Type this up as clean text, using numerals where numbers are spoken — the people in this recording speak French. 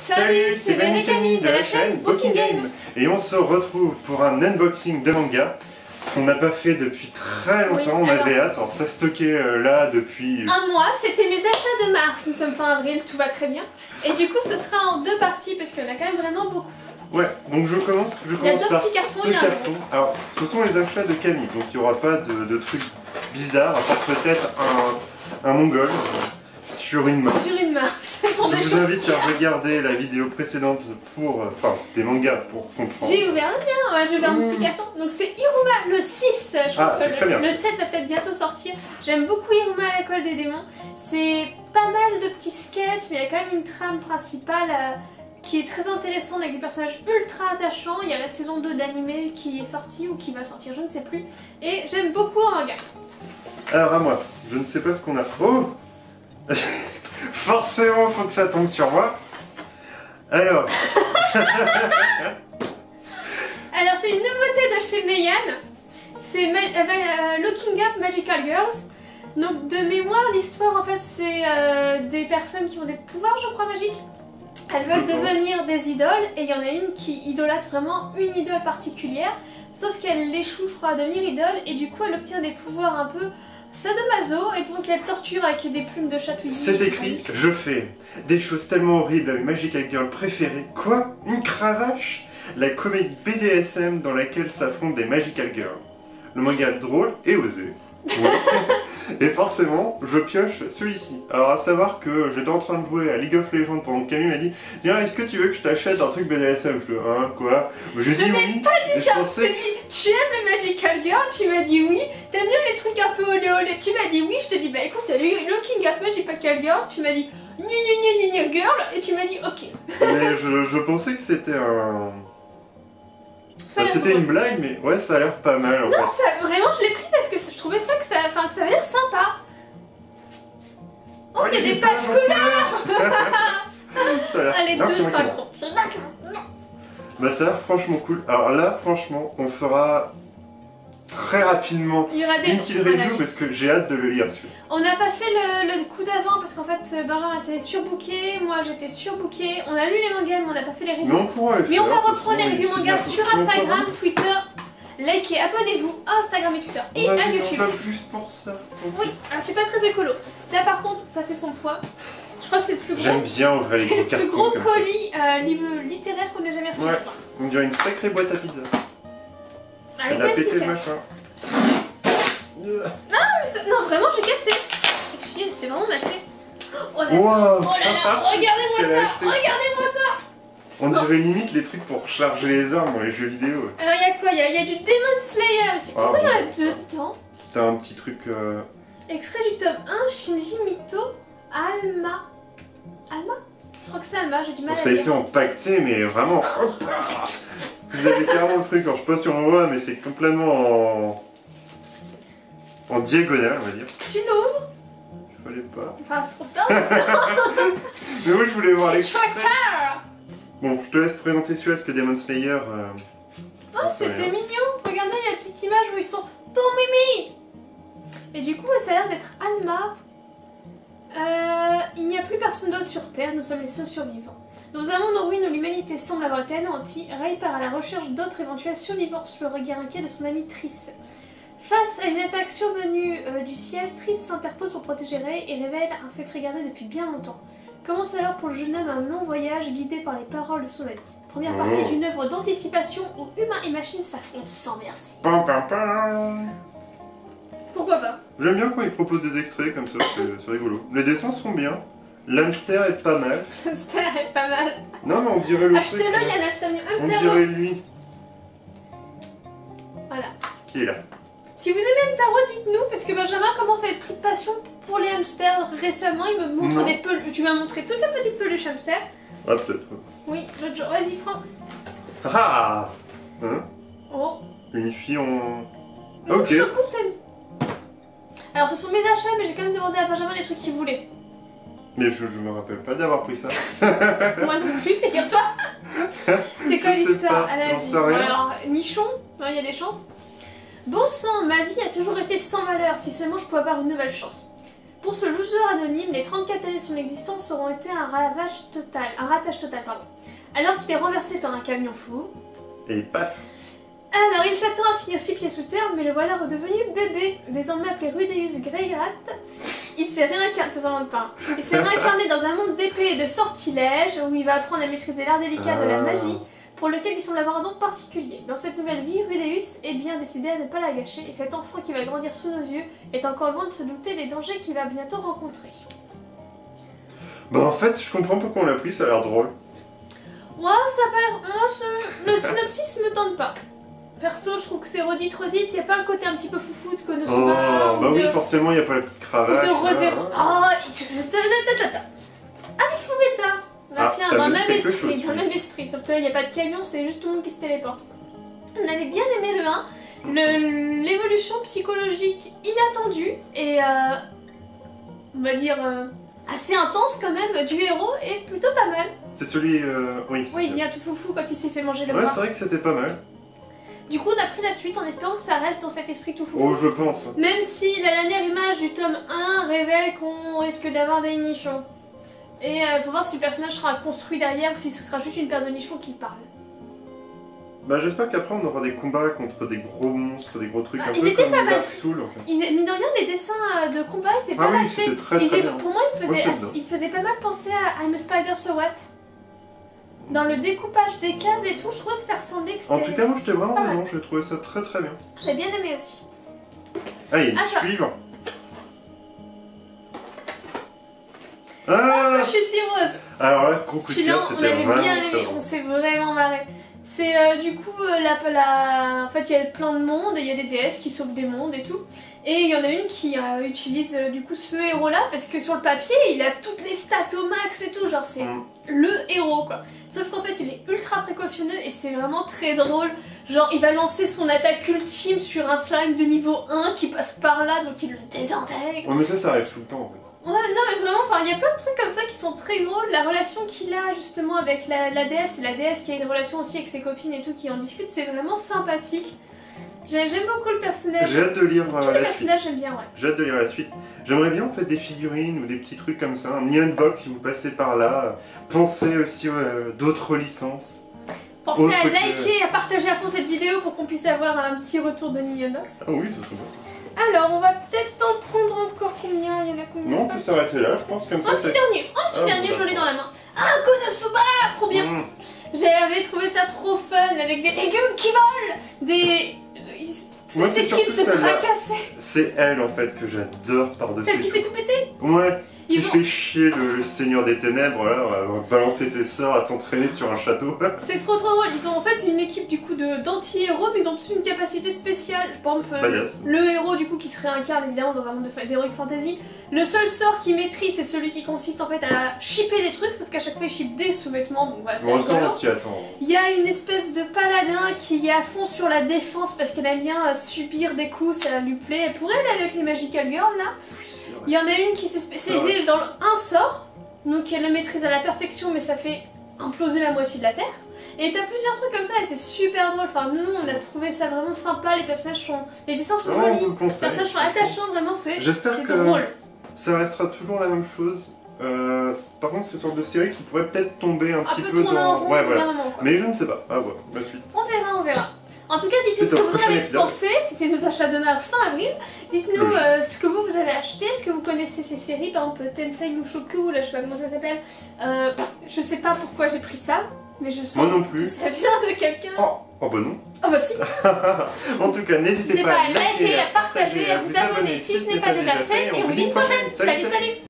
Salut, c'est Ben et Camille de la chaîne Booking Game. Et on se retrouve pour un unboxing de manga qu'on n'a pas fait depuis très longtemps, on avait hâte. Alors ça stockait là depuis... un mois, c'était mes achats de mars, nous sommes fin avril, tout va très bien. Et du coup ce sera en deux parties parce qu'il y en a quand même vraiment beaucoup. Ouais, donc je commence par ce carton. Alors ce sont les achats de Camille, donc il n'y aura pas de trucs bizarres, à part peut-être un mongol sur une main. Sur une main, ce sont des choses. Je vous invite à regarder la vidéo précédente pour, enfin, des mangas pour comprendre. J'ai ouvert le mien, voilà, j'ai ouvert mon petit carton. Donc c'est Iruma, le 6, je crois que le 7 va peut-être bientôt sortir. J'aime beaucoup Iruma à l'école des démons. C'est pas mal de petits sketchs, mais il y a quand même une trame principale qui est très intéressante avec des personnages ultra attachants. Il y a la saison 2 d'anime qui est sortie ou qui va sortir, je ne sais plus. Et j'aime beaucoup un manga. Alors à moi, je ne sais pas ce qu'on a. Oh forcément, faut que ça tombe sur moi. Alors. Alors, c'est une nouveauté de chez Meian. C'est Looking Up Magical Girls. Donc, de mémoire, l'histoire, en fait, c'est des personnes qui ont des pouvoirs, je crois, magiques. Elles veulent devenir des idoles, et il y en a une qui idolâtre vraiment une idole particulière. Sauf qu'elle échoue, je crois, à devenir idole, et du coup, elle obtient des pouvoirs un peu sadomaso, et donc elle torture avec des plumes de chatouillis. C'est écrit, je fais des choses tellement horribles à mes Magical Girls préférées. Quoi? Une cravache? La comédie BDSM dans laquelle s'affrontent des Magical Girls. Le manga drôle et osé. Ouais. Et forcément, je pioche celui-ci. Alors à savoir que j'étais en train de jouer à League of Legends pendant que Camille m'a dit tiens, est-ce que tu veux que je t'achète un truc BDSM? Je dis hein, quoi? Je n'ai pas dit ça, je t'ai dit tu aimes les Magical Girls? Tu m'as dit oui. T'aimes bien les trucs un peu olé olé? Tu m'as dit oui, je te dis bah écoute, Looking Up Magical Girl, tu m'as dit gna girl, et tu m'as dit ok. Mais je pensais que c'était un... Enfin, c'était une blague, mais ouais, ça a l'air pas mal en fait. Non, ça, vraiment, je l'ai pris parce que je trouvais ça que ça avait l'air sympa. Oh, il y a des pages couleurs. Allez, deux synchros. Bah ça a l'air franchement cool. Alors là, franchement, on fera très rapidement une petite review parce que j'ai hâte de le lire celui-là. On n'a pas fait le coup d'avant parce qu'en fait Benjamin était surbooké, moi j'étais surbooké. On a lu les mangas mais on n'a pas fait les reviews. Mais on va reprendre les reviews mangas sur Instagram, Twitter. Likez, abonnez-vous à Instagram et Twitter et à YouTube. Pas plus pour ça. Oui, c'est pas très écolo. Là par contre, ça fait son poids. Je crois que c'est le plus gros. J'aime bien ouvrir les gros cartons. C'est le plus gros colis littéraire qu'on ait jamais reçu. Ouais, on dirait une sacrée boîte à pizza. Elle a pété le machin. Non, vraiment, j'ai cassé. C'est vraiment mal fait. Oh là là, wow. oh là là, regardez-moi ça. Regardez-moi ça. On dirait limite les trucs pour charger les armes dans les jeux vidéo. Alors, il y a quoi? Il y a du Demon Slayer. C'est pourquoi il y en a deux dedans? T'as un petit truc... Extrait du tome 1, Shinji Mito, Alma. Alma? Je crois que c'est Alma, j'ai du mal à dire. Ça a été empaqueté, mais vraiment... Vous avez carrément le truc, alors je sais pas si on voit, mais c'est complètement en diagonale, on va dire. Tu l'ouvres? Il fallait pas. Enfin, c'est trop bien. Mais moi je voulais voir l'extrait. Tractor. Bon, je te laisse présenter celui-là, parce que Demon Slayer... Oh, c'était mignon. Regardez la petite image où ils sont tout mimi. Et du coup, ça a l'air d'être Alma. Il n'y a plus personne d'autre sur Terre, nous sommes les seuls survivants. Dans un monde en ruine où l'humanité semble avoir été anéantie, Ray part à la recherche d'autres éventuels survivants sous le regard inquiet de son ami Triss. Face à une attaque survenue du ciel, Triss s'interpose pour protéger Ray et révèle un secret gardé depuis bien longtemps. Commence alors pour le jeune homme un long voyage guidé par les paroles de son ami. Première partie d'une œuvre d'anticipation où humains et machines s'affrontent sans merci. Pourquoi pas? J'aime bien quand ils proposent des extraits comme ça, c'est rigolo. Les dessins sont bien. L'hamster est pas mal. L'hamster est pas mal. Non mais on dirait le achetez-le, il y a un hamster. On dirait lui. Voilà. Qui est là. Si vous aimez le tarot, dites-nous, parce que Benjamin commence à être pris de passion pour les hamsters récemment. Il me montre des peluches. Tu m'as montré toute la petite peluche hamster. Ah peut-être. Oui, vas-y, prends. Ah hein? Oh. Une fille en... Ok. Alors ce sont mes achats, mais j'ai quand même demandé à Benjamin les trucs qu'il voulait. Mais je me rappelle pas d'avoir pris ça. Moi non plus, figure-toi. C'est quoi l'histoire? Elle a dit. Alors, nichon, il y a des chances. Bon sang, ma vie a toujours été sans malheur, si seulement je pouvais avoir une nouvelle chance. Pour ce loser anonyme, les 34 années de son existence auront été un ratage total, pardon. Alors qu'il est renversé par un camion fou. Et paf. Alors, il s'attend à finir 6 pieds sous terre, mais le voilà redevenu bébé, désormais appelé Rudeus Greyrat. Il s'est réincarné, ça s'invente pas. Il s'est réincarné dans un monde d'épée et de sortilèges, où il va apprendre à maîtriser l'art délicat de la magie, pour lequel il semble avoir un don particulier. Dans cette nouvelle vie, Rudeus est bien décidé à ne pas la gâcher, et cet enfant qui va grandir sous nos yeux est encore loin de se douter des dangers qu'il va bientôt rencontrer. Bah en fait, je comprends pourquoi on l'a pris, ça a l'air drôle. Ouais, ça a pas l'air... Moi, le synopsis me tente pas. Perso, je trouve que c'est redite, il n'y a pas le côté un petit peu foufou de Konosuba. Bah oui, forcément, il n'y a pas la petite cravate. Ou de Rosero. Oh, Arifureta. Bah tiens, dans le même esprit, sauf que là, il n'y a pas de camion, c'est juste tout le monde qui se téléporte. On avait bien aimé le 1, l'évolution psychologique inattendue et, on va dire, assez intense quand même du héros est plutôt pas mal. C'est celui, oui. Oui, il devient tout foufou quand il s'est fait manger le bras. bras. Ouais, c'est vrai que c'était pas mal. Du coup, on a pris la suite en espérant que ça reste dans cet esprit tout foufou. Oh, je pense. Même si la dernière image du tome 1 révèle qu'on risque d'avoir des nichons. Et faut voir si le personnage sera construit derrière ou si ce sera juste une paire de nichons qui parle. Bah j'espère qu'après on aura des combats contre des gros monstres, des gros trucs un ils peu comme pas Dark Souls en fait. Mine de rien, les dessins de combat étaient pas mal faits. Très bien. Pour moi, ils faisaient pas mal penser à I'm a Spider So What. Dans le découpage des cases et tout, je trouvais que ça ressemblait que c'était... En tout cas, moi j'étais vraiment dedans, j'ai trouvé ça très bien. J'ai bien aimé aussi. Allez, suivant. Ah, je suis si rose. Alors là, gros coup de cœur, on avait bien aimé, on s'est vraiment marré. C'est du coup, en fait il y a plein de mondes et il y a des déesses qui sauvent des mondes et tout. Et il y en a une qui utilise du coup ce héros là parce que sur le papier il a toutes les stats au max et tout, genre c'est le héros quoi. Sauf qu'en fait il est ultra précautionneux et c'est vraiment très drôle. Genre il va lancer son attaque ultime sur un slime de niveau 1 qui passe par là donc il le désintègre. Ouais mais ça arrive tout le temps en fait. Ouais, non mais vraiment, il y a plein de trucs comme ça qui sont très drôles. La relation qu'il a justement avec la déesse et la déesse qui a une relation aussi avec ses copines et tout qui en discutent, c'est vraiment sympathique. J'aime beaucoup le personnage. J'ai hâte de lire tous les personnages, j'aime bien, ouais. J'ai hâte de lire la suite. J'aimerais bien en fait des figurines ou des petits trucs comme ça. Un Neon Box si vous passez par là. Pensez aussi d'autres licences. Pensez à liker et à partager à fond cette vidéo pour qu'on puisse avoir un petit retour de Neon Box. Ah oui, ça serait bon. Alors, on va peut-être en prendre encore combien? Il y en a combien? Non, on peut s'arrêter là, je pense comme ça. Un petit dernier, je l'ai dans la main. Ah, Konosuba, trop bien. J'avais trouvé ça trop fun, avec des légumes qui volent, des équipes de bras cassés. C'est elle en fait que j'adore par-dessus. Celle qui fait tout péter? Ouais, qui fait chier le Seigneur des Ténèbres, là, on va balancer ses sorts à s'entraîner sur un château. C'est trop drôle, en fait c'est une équipe du coup d'anti-héros, mais ils ont tous une capacité spéciale. Par exemple, le héros du coup qui se réincarne évidemment dans un monde d'Heroic Fantasy. Le seul sort qu'il maîtrise c'est celui qui consiste en fait à shipper des trucs, sauf qu'à chaque fois il ship des sous-vêtements, donc voilà, c'est rigolo. Il y a une espèce de paladin qui est à fond sur la défense parce qu'elle aime bien subir des coups, ça lui plaît. Elle pourrait aller avec les Magical Girls là. Il y en a une qui s'est spécialisée dans un sort, donc elle le maîtrise à la perfection mais ça fait imploser la moitié de la Terre. Et t'as plusieurs trucs comme ça et c'est super drôle, enfin nous on a trouvé ça vraiment sympa, les personnages sont... les dessins sont jolis, les personnages sont attachants, vraiment c'est drôle. J'espère que ça restera toujours la même chose. Par contre c'est une sorte de série qui pourrait peut-être tomber un petit peu dans... Ouais, voilà. Mais je ne sais pas, voir la suite. On verra. En tout cas, dites-nous ce que vous en avez pensé, c'était nos achats de mars fin avril. Dites-nous ce que vous avez acheté, est-ce que vous connaissez ces séries, par exemple Tensei Mushoku, là je sais pas comment ça s'appelle. Je sais pas pourquoi j'ai pris ça, mais je sens que ça vient de quelqu'un. Oh bah non. Oh bah si. En tout cas, n'hésitez pas à liker, à partager, à vous abonner si ce n'est pas déjà fait, et on vous dit une prochaine. Salut.